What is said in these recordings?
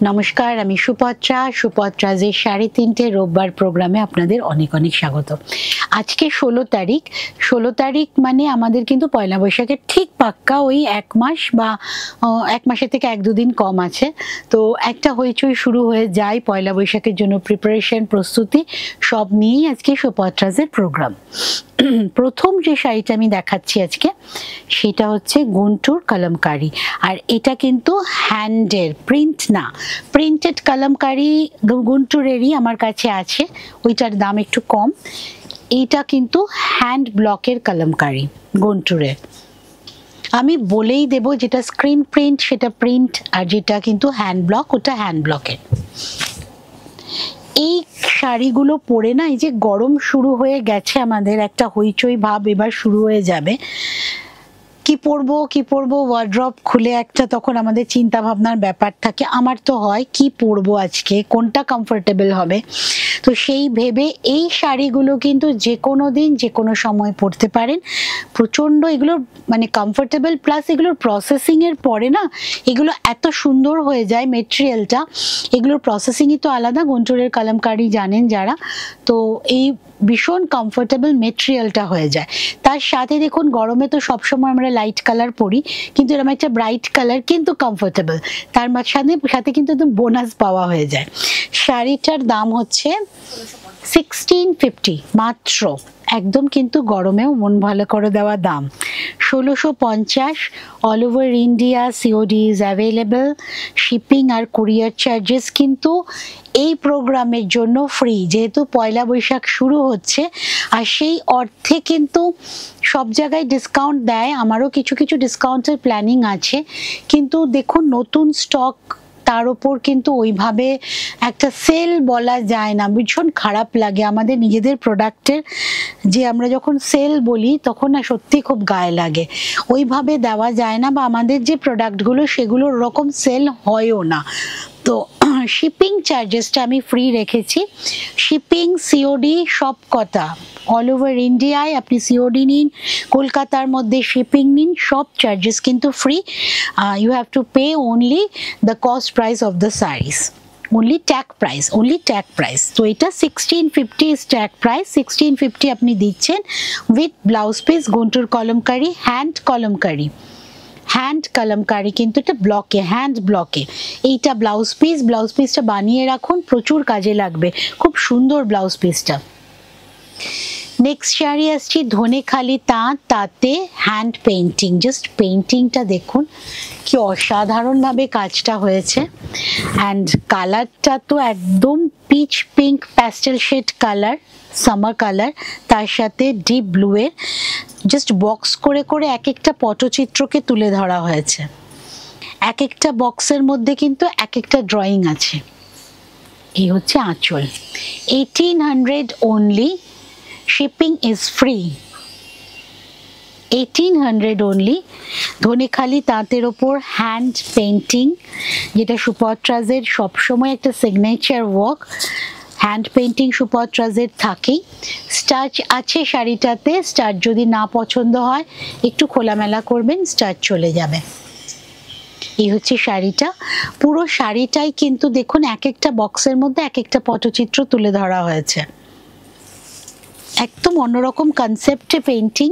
নমস্কার, আমি সুপত্রাজের 3:30 রোববার প্রোগ্রামে আপনাদের অনেক অনেক স্বাগত। আজকে 16 তারিখ মানে আমাদের কিন্তু পয়লা বৈশাখের ঠিক পাক্কা ওই এক মাস বা এক মাসের থেকে 1-2 দিন কম আছে। তো একটা হইচই শুরু হয়ে যায় পয়লা বৈশাখের জন্য, প্রিপারেশন, প্রস্তুতি সব নিয়েই আজকে সুপত্রাজের প্রোগ্রাম। প্রথম যে শাড়িটা আমি দেখাচ্ছি আজকে সেটা হচ্ছে গুন্টুর কলমকারি, আর এটা কিন্তু হ্যান্ডের, প্রিন্ট না, প্রিন্টেড কলমকারি গুন্টুরেরই আমার কাছে আছে, ওইটার দাম একটু কম। এইটা কিন্তু হ্যান্ড ব্লকের কলমকারি গুন্টুরের। আমি বলেই দেব যেটা স্ক্রিন প্রিন্ট সেটা প্রিন্ট, আর যেটা কিন্তু হ্যান্ড ব্লক ওটা হ্যান্ড ব্লকের। এই শাড়িগুলো পরে না, এই যে গরম শুরু হয়ে গেছে আমাদের, একটা হইচই ভাব এবার শুরু হয়ে যাবে। কি পরবো ওয়ার্ড্রপ খুলে একটা তখন আমাদের চিন্তা ভাবনার ব্যাপার থাকে। আমার তো হয় কি পরবো আজকে, কোনটা কমফোর্টেবল হবে। তো সেই ভেবে এই শাড়িগুলো কিন্তু যে কোনো দিন যে কোনো সময় পরতে পারেন। প্রচণ্ড এগুলো মানে কমফোর্টেবল, প্লাস এগুলোর প্রসেসিংয়ের পরে না এগুলো এত সুন্দর হয়ে যায় মেটেরিয়ালটা। এগুলোর প্রসেসিংই তো আলাদা, গুন্টুরের কলমকারি জানেন যারা, তো এই ভীষণ কমফোর্টেবল মেটেরিয়ালটা হয়ে যায়। তার সাথে দেখুন গরমে তো সবসময় আমরা লাইট কালার পরি, কিন্তু এরকম একটা ব্রাইট কালার কিন্তু কমফোর্টেবল, তার সাথে কিন্তু একদম বোনাস পাওয়া হয়ে যায়। শাড়িটার দাম হচ্ছে 1650 মাত্র, একদম কিন্তু গরমেও মন ভালো করে দেওয়া দাম 1650। All over India COD is available. Shipping আর কুরিয়ার চার্জেস কিন্তু এই প্রোগ্রামের জন্য ফ্রি, যেহেতু পয়লা বৈশাখ শুরু হচ্ছে, আর সেই অর্থে কিন্তু সব জায়গায় ডিসকাউন্ট দেয়। আমারও কিছু কিছু ডিসকাউন্টের প্ল্যানিং আছে, কিন্তু দেখুন নতুন স্টক, তার উপর কিন্তু ওইভাবে একটা সেল বলা যায় না, ভীষণ খারাপ লাগে আমাদের নিজেদের প্রোডাক্টের, যে আমরা যখন সেল বলি তখন না সত্যি খুব গায়ে লাগে। ওইভাবে দেওয়া যায় না, বা আমাদের যে প্রোডাক্টগুলো সেগুলো ওরকম সেল হয়ও না। তো শিপিং চার্জেসটা আমি ফ্রি রেখেছি। শিপিং সিওডি সব কথা, অল ওভার ইন্ডিয়ায় আপনি সিওডি নিন, কলকাতার মধ্যে শিপিং নিন, সব চার্জেস কিন্তু free. You have to pay only the cost price of the saris, only tag price। তো এটা 1650 is tag price, 1650 আপনি দিচ্ছেন with blouse piece. Guntur kalamkari, hand kalamkari কিন্তু এটা ব্লকে, হ্যান্ড ব্লকে। এইটা ব্লাউজ পিসটা বানিয়ে রাখুন, প্রচুর কাজে লাগবে, খুব সুন্দর ব্লাউজ পিসটা। নেক্সট শাড়ি আসছি ধনেখালি তাঁতে হ্যান্ড পেইন্টিং। জাস্ট পেইন্টিংটা দেখুন কি অসাধারণভাবে কাজটা হয়েছে, অ্যান্ড কালারটা তো একদম peach pink pastel shade colour, summer colour, তার সাথে ডিপ ব্লু এর জাস্ট বক্স করে করে এক একটা পটচিত্রকে তুলে ধরা হয়েছে। এক একটা বক্সের মধ্যে কিন্তু এক একটা ড্রয়িং আছে। এই হচ্ছে আঁচল, 1800 only, shipping is free, 1800 only। Dhanekhali তাঁতের ওপর হ্যান্ড পেইন্টিং, যেটা সুপত্রাজের সবসময় একটা সিগনেচার ওয়ার্ক। হ্যান্ড পেইন্টিং সুপত্রাজের থাকেই। স্টাচ আছে শাড়িটাতে, স্টাচ যদি না পছন্দ হয় একটু খোলামেলা করবেন, স্টাচ চলে যাবে। এই হচ্ছে শাড়িটা, পুরো শাড়িটাই কিন্তু দেখুন এক একটা বক্সের মধ্যে এক একটা পটচিত্র তুলে ধরা হয়েছে, একদম অন্যরকম কনসেপ্টে পেইন্টিং।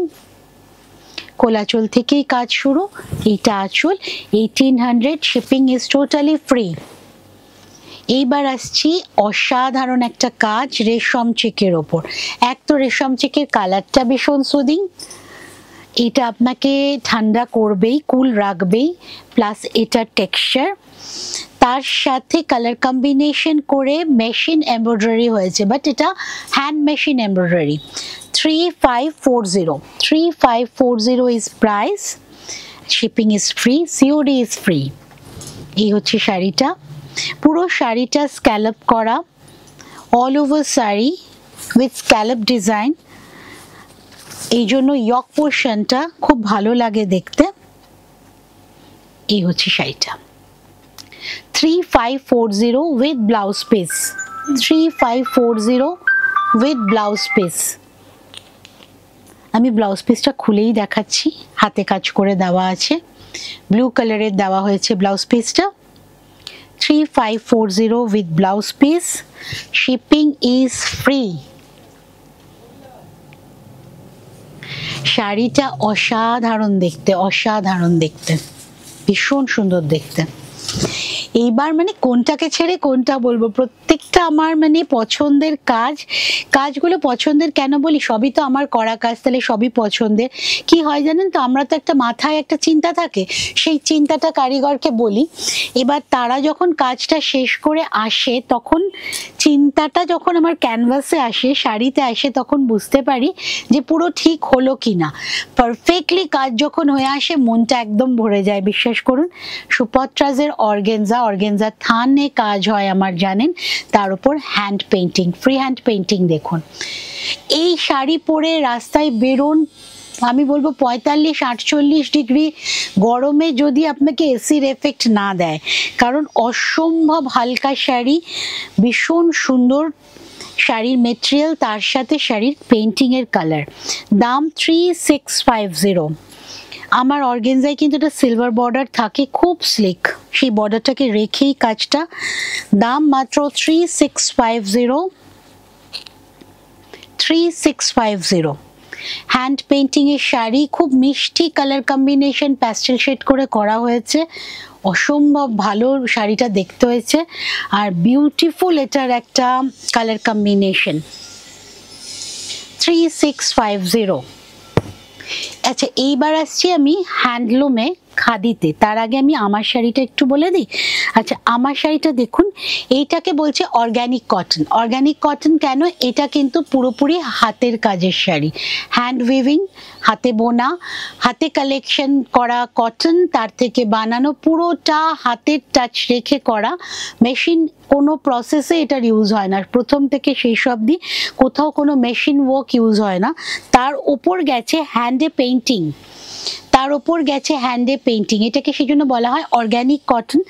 কোলাচল থেকেই কাজ শুরু, এইটা আঁচল, 1800, শিপিং ইজ টোটালি ফ্রি। এইবার আসছি অসাধারণ একটা কাজ রেশম চেকের ওপর। এক তো রেশম চেকের কালারটা ভীষণ সুদিং, এটা আপনাকে ঠান্ডা করবেই, কুল রাখবেই, প্লাস এটার টেক্সচার, তার সাথে কালার কম্বিনেশন করে মেশিন এমব্রয়ডারি হয়েছে, বাট এটা hand machine embroidery. 3540 is price, shipping is free, COD is free. এই হচ্ছে শাড়িটা, পুরো শাড়িটা স্ক্যালপ করা, all over sari with scallop design. এই জন্য ইয়ক পোর্শনটা খুব ভালো লাগে দেখতে। এই হচ্ছে শাড়িটা, 3540 with blouse piece, 3540 with blouse piece. আমি ব্লাউজ পিসটা খুলেই দেখাচ্ছি, হাতে কাজ করে দেওয়া আছে, ব্লু কালারের দেওয়া হয়েছে ব্লাউজ পিসটা। 3540 with blouse piece. Shipping is free. শাড়িটা অসাধারণ দেখতে, অসাধারণ দেখতে, ভীষণ সুন্দর দেখতে। এইবার মানে কোনটাকে ছেড়ে কোনটা বলবো, প্রত্যেকটা আমার মানে পছন্দের কাজ। কাজগুলো পছন্দের কেন বলি, সবই তো আমার করা কাজ, তাহলে সবই পছন্দের। কি হয় জানেন তো, আমরা তো একটা মাথায় একটা চিন্তা থাকে, সেই চিন্তাটা কারিগরকে বলি, এবার তারা যখন কাজটা শেষ করে আসে তখন চিন্তাটা যখন আমার ক্যানভাসে আসে, শাড়িতে আসে, তখন বুঝতে পারি যে পুরো ঠিক হলো কিনা। পারফেক্টলি কাজ যখন হয়ে আসে মনটা একদম ভরে যায়, বিশ্বাস করুন। সুপত্রাজের অর্গেনজা, অর্গেনজা থানে কাজ হয় আমার, জানেন, তার উপর hand painting, free hand painting. দেখুন এই শাড়ি পরে রাস্তায় বেরোন, আমি বলবো 45-48 ডিগ্রি গরমে যদি আপনাকে এসির এফেক্ট না দেয়, কারণ অসম্ভব হালকা শাড়ি, ভীষণ সুন্দর শাড়ির মেটেরিয়াল, তার সাথে শাড়ির পেইন্টিং এর কালার। দাম 3650। আমার অর্গেনজায় কিন্তু একটা সিলভার বর্ডার থাকে, খুব স্লিক, সেই বর্ডারটাকে রেখেই কাজটা। দাম মাত্র 3650, 3650। হ্যান্ড পেইন্টিং এর শাড়ি, খুব মিষ্টি কালার কম্বিনেশন, প্যাস্টেল শেড করে করা হয়েছে, অসম্ভব ভালো শাড়িটা দেখতে হয়েছে, আর বিউটিফুল এটার একটা কালার কম্বিনেশন। 3650। আচ্ছা এইবার আসছি আমি হ্যান্ডলুমে, খাদিতে। তার আগে আমি আমার শাড়িটা একটু বলে দিই। আচ্ছা আমার শাড়িটা দেখুন, এইটাকে বলছে অর্গানিক কটন। অর্গানিক কটন কেন, এটা কিন্তু পুরোপুরি হাতের কাজের শাড়ি, হ্যান্ড উইভিং, হাতে বোনা, হাতে কালেকশন করা কটন, তার থেকে বানানো, পুরোটা হাতের টাচ রেখে করা, মেশিন কোনো প্রসেসে এটার ইউজ হয় না, প্রথম থেকে শেষ অবধি কোথাও কোনো মেশিন ওয়ার্ক ইউজ হয় না। তার উপর গেছে হ্যান্ডে পেইন্টিং, তার উপর গেছে হ্যান্ডে পেইন্টিং, এটাকে সেজন্য বলা হয় অর্গানিক কটন।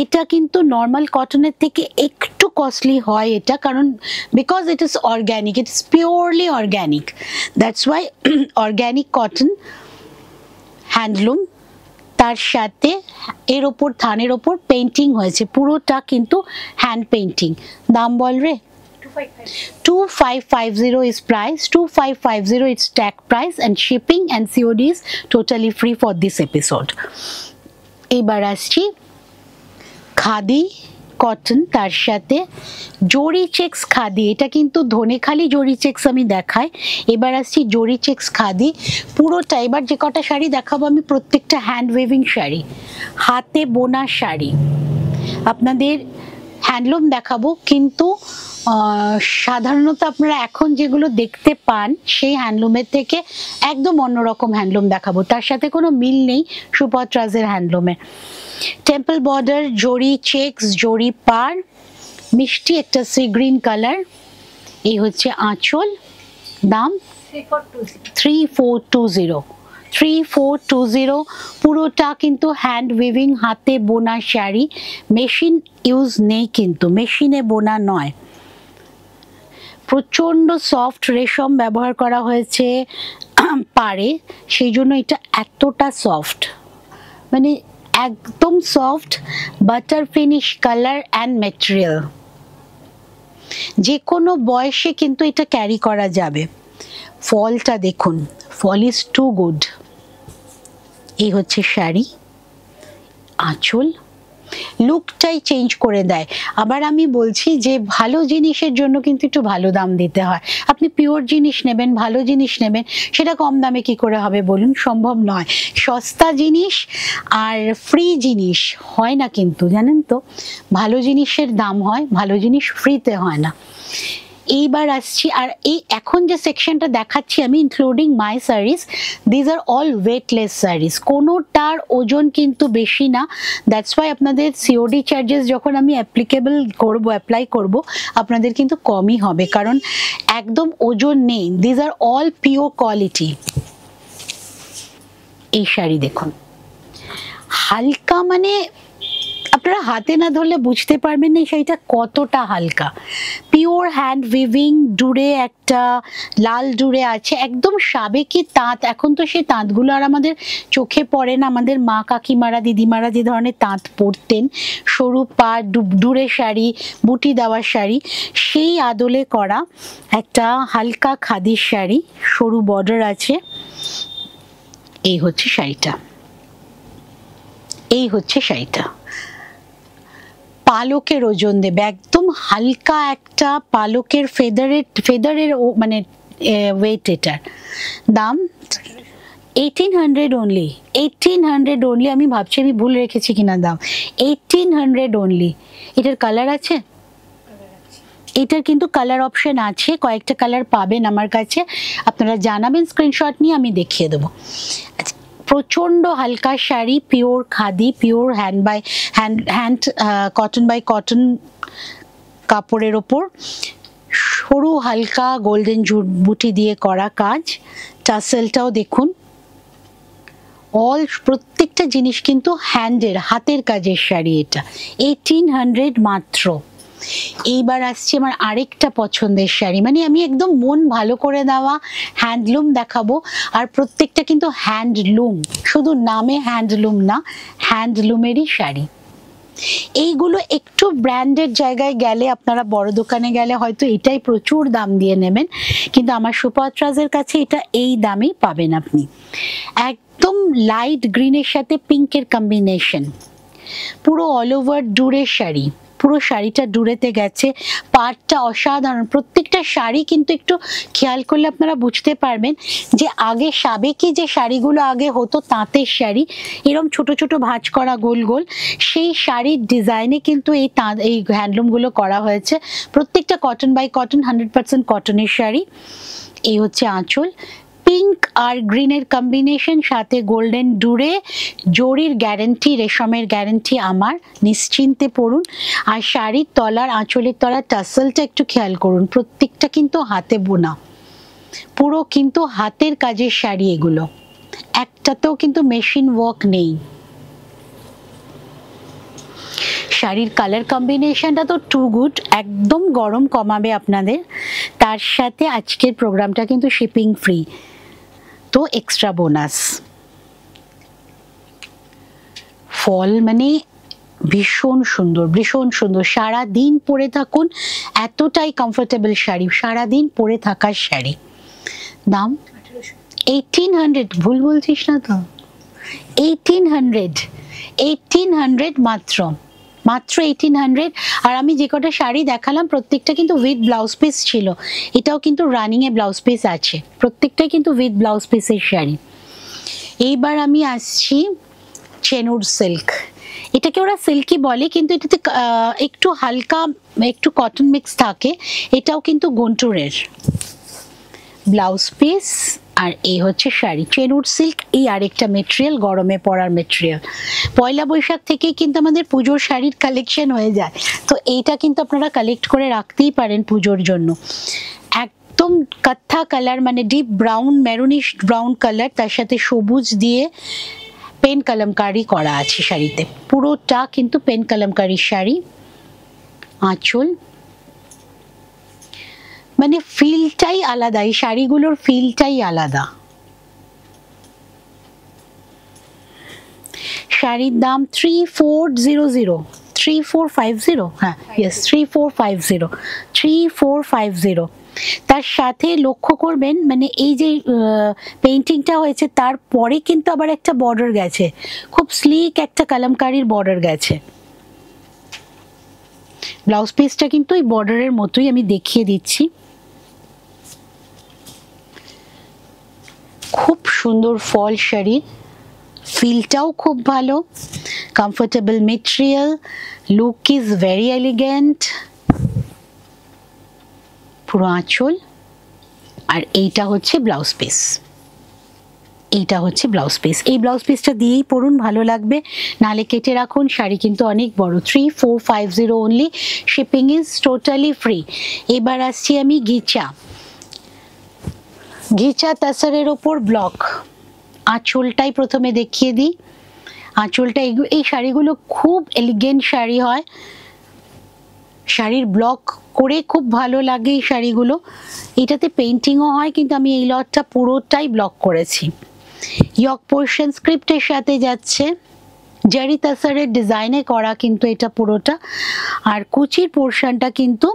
এটা কিন্তু নর্মাল কটনের থেকে একটু কস্টলি হয় এটা, কারণ because it is organic, it is purely organic, that's why organic cotton handloom. তার সাথে এর ওপর থানের ওপর পেইন্টিং হয়েছে, পুরোটা কিন্তু হ্যান্ড পেইন্টিং। দাম বল রে, 2550 is price, 2550 it's tag price, and shipping and COD is totally free for this episode. এবার আসছি খাদি কটন, তার সাথে জরি চেক্স খাদি। এটা কিন্তু ধনেখালি জরি চেক্স আমি দেখাই, এবার আসছি জরি চেক্স খাদি পুরোটা। এবার যে কটা শাড়ি দেখাবো আমি প্রত্যেকটা হ্যান্ড ওয়েভিং শাড়ি, হাতে বোনা শাড়ি। আপনাদের হ্যান্ডলুম দেখাবো, কিন্তু সাধারণত আপনারা এখন যেগুলো দেখতে পান সেই হ্যান্ডলুমের থেকে একদম অন্যরকম হ্যান্ডলুম দেখাবো, তার সাথে কোনো মিল নেই সুপত্রাজের হ্যান্ডলুমের। টেম্পল বর্ডার, জরি চেক্স, জরি পার, মিষ্টি একটা সি গ্রিন কালার। এই হচ্ছে আঁচল। দাম 3420, 3420। পুরোটা কিন্তু হ্যান্ড উইভিং, হাতে বোনা শাড়ি, মেশিন ইউজ নেই, কিন্তু মেশিনে বোনা নয়। প্রচণ্ড সফট রেশম ব্যবহার করা হয়েছে পারে, সেই জন্য এটা এতটা সফট, মানে একদম soft, butter finish colour and material. যে কোনো বয়সে কিন্তু এটা ক্যারি করা যাবে। ফলটা দেখুন, ফল ইজ টু গুড। এই হচ্ছে শাড়ি, আঁচল, লুকটাই চেঞ্জ করে দেয়। আবার আমি বলছি যে ভালো জিনিসের জন্য কিন্তু একটু ভালো দাম দিতে হয়। আপনি পিওর জিনিস নেবেন, ভালো জিনিস নেবেন, সেটা কম দামে কি করে হবে বলুন, সম্ভব নয়। সস্তা জিনিস আর ফ্রি জিনিস হয় না কিন্তু, জানেন তো, ভালো জিনিসের দাম হয়, ভালো জিনিস ফ্রিতে হয় না। এইবার আসছি, আর এই এখন যে সেকশনটা দেখাচ্ছি আমি, including my saris, these are all weightless saris, কোনোটার ওজন কিন্তু বেশি না। দ্যাটস ওয়াই আপনাদের সিওডি চার্জেস যখন আমি অ্যাপ্লাই করব আপনাদের কিন্তু কমই হবে, কারণ একদম ওজন নেই। These are all pure quality. এই শাড়ি দেখুন, হালকা মানে আপনারা হাতে না ধরলে বুঝতে পারবেন না সেইটা কতটা হালকা। পিওর হ্যান্ড উইভিং, ডুরে একটা লাল ডুরে আছে, একদম সাবেকি তাঁত। এখন তো সেই তাঁতগুলো আর আমাদের চোখে পড়ে না। আমাদের মা কাকিমারা দিদিমারা যে ধরনের তাঁত পরতেন, সরু পা ডুরে শাড়ি, বুটি দেওয়ার শাড়ি, সেই আদলে করা একটা হালকা খাদির শাড়ি, সরু বর্ডার আছে। এই হচ্ছে শাড়িটা, এই হচ্ছে শাড়িটা। পালকের ওজন দেবে, একদম হালকা একটা পালকের ফেদারের মানে ওয়েট। এটার দাম 1800 অনলি, 1800 অনলি। আমি ভাবছি আমি ভুল রেখেছি কিনা দাম, 1800 অনলি। এটার কালার আছে, এটার কিন্তু কালার অপশন আছে, কয়েকটা কালার পাবেন আমার কাছে, আপনারা জানাবেন, স্ক্রিনশট নিয়ে আমি দেখিয়ে দেবো। প্রচন্ড হালকা শাড়ি, pure khadi, pure hand cotton by cotton কাপড়ের ওপর সরু হালকা গোল্ডেন বুটি দিয়ে করা কাজ। টাসেলটাও দেখুন, প্রত্যেকটা জিনিস কিন্তু হ্যান্ডের, হাতের কাজের শাড়ি। এটা 1800 মাত্র। এইবার আসছে আমার আরেকটা পছন্দের শাড়ি, মানে আমি একদম মন ভালো করে দেওয়া হ্যান্ডলুম দেখাবো। আর প্রত্যেকটা কিন্তু হ্যান্ডলুম, শুধু নামে হ্যান্ডলুম না, হ্যান্ডলুমেরই শাড়ি। এইগুলো একটু ব্র্যান্ডেড জায়গায় গেলে, আপনারা বড় দোকানে গেলে হয়তো এটাই প্রচুর দাম দিয়ে নেবেন, কিন্তু আমার সুপাত্রাজের কাছে এটা এই দামেই পাবেন আপনি। একদম লাইট গ্রিনের সাথে পিঙ্কের কম্বিনেশন, পুরো অল ওভার ডুরের শাড়ি, পুরো শাড়িটা ডুরেতে গেছে, পাটটা অসাধারণ। প্রত্যেকটা শাড়ি কিন্তু একটু খেয়াল করলে আপনারা বুঝতে পারবেন যে আগে সাবেকি যে শাড়িগুলো আগে হতো, তাঁতের শাড়ি, এরকম ছোট ছোট ভাঁজ করা গোল গোল, সেই শাড়ির ডিজাইনে কিন্তু এই হ্যান্ডলুমগুলো করা হয়েছে। প্রত্যেকটা কটন বাই কটন, 100% কটনের শাড়ি। এই হচ্ছে আঁচল, পিঙ্ক আর গ্রিনের কম্বিনেশন, সাথে গোল্ডেন ডুরে, জরির গ্যারেন্টি, রেশমের গ্যারেন্টি আমার, নিশ্চিন্তে পরুন। আর শাড়ির তলার, আঁচলের তলার টাসেলটা একটু খেয়াল করুন, প্রত্যেকটা কিন্তু হাতে বোনা, পুরো কিন্তু হাতের কাজের শাড়ি এগুলো, একটাতেও কিন্তু মেশিন ওয়ার্ক নেই। শাড়ির কালার কম্বিনেশনটা তো টু গুড, একদম গরম কমাবে আপনাদের। তার সাথে আজকের প্রোগ্রামটা কিন্তু শিপিং ফ্রি, তো এক্সট্রা বোনাস। ফল মানে ভীষণ সুন্দর, ভীষণ সুন্দর। সারা দিন পরে থাকুন, এতটাই কমফোর্টেবল শাড়ি, সারা দিন পরে থাকার শাড়ি। দাম 1800, ভুল বলছিস না তো? 1800 মাত্র, মাত্র 1800। আর আমি যে কটা শাড়ি দেখালাম প্রত্যেকটা কিন্তু উইথ ব্লাউজ পিস ছিল, এটাও কিন্তু রানিং এ ব্লাউজ পিস আছে, প্রত্যেকটাই কিন্তু উইথ ব্লাউজ পিসের শাড়ি। এইবার আমি আসছি চেনুর সিল্ক। এটাকে ওরা সিল্কি বলে, কিন্তু এটাতে একটু হালকা একটু কটন মিক্স থাকে। এটাও কিন্তু গুন্টুরের ব্লাউজ পিস, আর এই হচ্ছে শাড়ি। চেনুর সিল্ক এই আরেকটা মেটেরিয়াল, গরমে পরার মেটেরিয়াল। পয়লা বৈশাখ থেকেই কিন্তু আমাদের পুজোর শাড়ির কালেকশন হয়ে যায়, তো এইটা কিন্তু আপনারা কালেক্ট করে রাখতেই পারেন পুজোর জন্য। একদম কাঠা কালার, মানে deep brown, maroonish brown colour, তার সাথে সবুজ দিয়ে পেন কলমকারি করা আছে শাড়িতে, পুরোটা কিন্তু পেন কলমকারি শাড়ি। আঁচল, মানে ফিলটাই আলাদা, এই শাড়িগুলোর ফিলটাই আলাদা। শাড়ির দাম 3400, 3450, হ্যাঁ ইয়েস 3450, 3450। তার সাথে লক্ষ্য করবেন, মানে এই যে পেইন্টিংটা হয়েছে তারপরে কিন্তু আবার একটা বর্ডার গেছে, খুব স্লিক একটা কলমকারির বর্ডার গেছে। ব্লাউজ পিসটা কিন্তু এই বর্ডারের মতোই, আমি দেখিয়ে দিচ্ছি। খুব সুন্দর ফল শাড়ির, ফিলটাও খুব ভালো, comfortable material, look is very elegant. পুরো আঁচল, আর এইটা হচ্ছে ব্লাউজ পিস, এইটা হচ্ছে ব্লাউজ পিস। এই ব্লাউজ পিসটা দিয়েই পরুন, ভালো লাগবে, নালে কেটে রাখুন। শাড়ি কিন্তু অনেক বড়। 3450 only, shipping is totally free. এবার আসছি আমি ঘিচা, ঘিচা তাসারের ওপর ব্লক। আঁচলটাই প্রথমে দেখিয়ে দিই, আঁচলটা এই শাড়িগুলো খুব এলিগেন্ট শাড়ি হয়, শাড়ির ব্লক করে খুব ভালো লাগে এই শাড়িগুলো। এটাতে পেন্টিংও হয়, কিন্তু আমি এই লটটা পুরোটাই ব্লক করেছি। ইয়ক পোর্শন স্ক্রিপ্টের সাথে যাচ্ছে, জারি তাসারের ডিজাইনে করা কিন্তু এটা পুরোটা, আর কুচির পোর্শনটা কিন্তু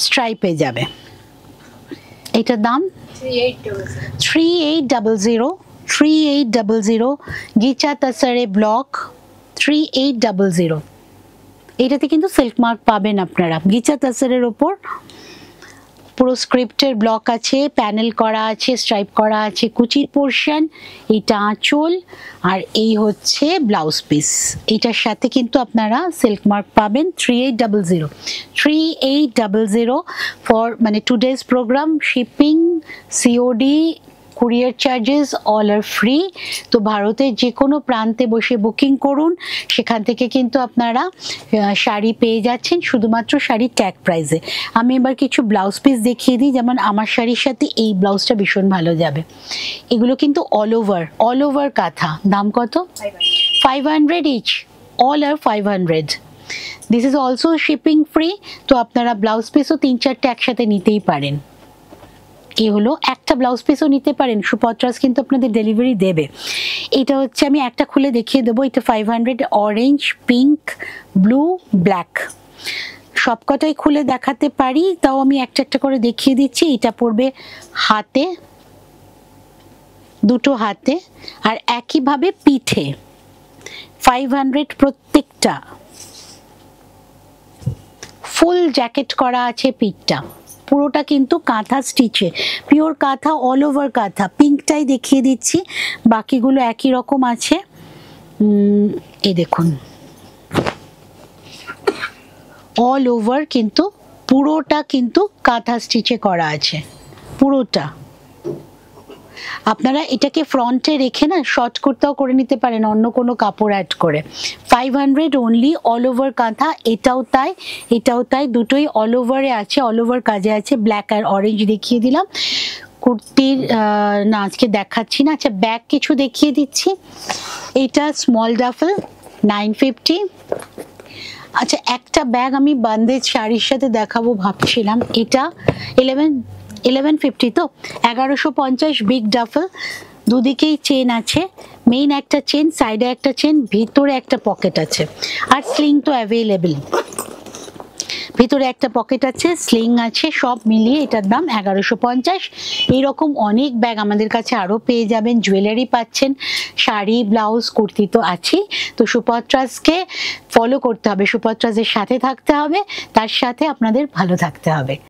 স্ট্রাইপে যাবে। এটার দাম 3800 3800 গিচা তাসারে ব্লক 3800। এটাতে কিন্তু সিল্ক মার্ক পাবেন আপনারা। গিচা তাসারের ওপর পুরো স্ক্রিপ্টের ব্লক আছে, প্যানেল করা আছে, স্ট্রাইপ করা আছে কুচির পোর্শন, এটা আঁচল, আর এই হচ্ছে ব্লাউজ পিস। এটার সাথে কিন্তু আপনারা সিল্ক মার্ক পাবেন। 3800 3800 ফর মানে today's program. Shipping, COD, courier charges all are free. তো ভারতের যে কোনো প্রান্তে বসে বুকিং করুন, সেখান থেকে কিন্তু আপনারা শাড়ি পেয়ে যাচ্ছেন শুধুমাত্র শাড়ির ট্যাগ প্রাইসে। আমি এবার কিছু ব্লাউজ পিস দেখিয়ে দিই, যেমন আমার শাড়ির সাথে এই ব্লাউজটা ভীষণ ভালো যাবে। এগুলো কিন্তু অল ওভার কাঁথা। দাম কত? 500 each, all are 500। This is also shipping free. তো আপনারা ব্লাউজ পিসও 3-4টে একসাথে নিতেই পারেন। এই হলো, একটা ব্লাউজ পিসও নিতে পারেন, সুপত্রাস কিন্তু আপনাদের ডেলিভারি দেবে। এটা হচ্ছে, আমি একটা খুলে দেখিয়ে দেবো। এটা 500, অরেঞ্জ, পিঙ্ক, ব্লু, ব্ল্যাক, সবকটাই খুলে দেখাতে পারি, তাও আমি একটা একটা করে দেখিয়ে দিচ্ছি। এটা পড়বে হাতে, দুটো হাতে, আর একইভাবে পিঠে। 500 প্রত্যেকটা। ফুল জ্যাকেট করা আছে পিঠটা, পুরোটা কিন্তু কাঁথা স্টিচে, পিওর কাঁথা, অল ওভার কাঁথা। পিঙ্কটাই দেখিয়ে দিচ্ছি, বাকিগুলো একই রকম আছে। এই দেখুন, অল ওভার কিন্তু পুরোটা কিন্তু কাঁথা স্টিচে করা আছে পুরোটা। আপনারা এটাকে ফ্রন্টে রেখে না শর্ট কুর্তাও করে নিতে পারেন অন্য কোনো কাপড় অ্যাড করে। 500 অনলি, অল ওভার কাঁথা। এটাও তাই, এটাও তাই, দুটোই অল ওভারে আছে, অল ওভার কাজে আছে। ব্ল্যাক আর অরেঞ্জ দেখিয়ে দিলাম। কুর্তির না আজকে দেখাচ্ছি না। আচ্ছা, ব্যাগ কিছু দেখিয়ে দিচ্ছি। এটা স্মল ডাফেল 950। আচ্ছা, একটা ব্যাগ আমি বান্দেজ শাড়ির সাথে দেখাবো ভাবছিলাম। এটা 1150, তো 1150 বিগ ডাফেল। দুদিকেই চেন আছে, মেইন একটা চেন, সাইডে একটা চেন, ভিতরে একটা পকেট আছে, আর স্লিং তো অ্যাভেলেবেল। ভিতরে একটা পকেট আছে, স্লিং আছে, সব মিলিয়ে এটার দাম 1150। এইরকম অনেক ব্যাগ আমাদের কাছে আরও পেয়ে যাবেন। জুয়েলারি পাচ্ছেন, শাড়ি, ব্লাউজ, কুর্তি তো আছেই। তো সুপত্রাসকে ফলো করতে হবে, সুপত্রাসের সাথে থাকতে হবে, তার সাথে আপনাদের ভালো থাকতে হবে।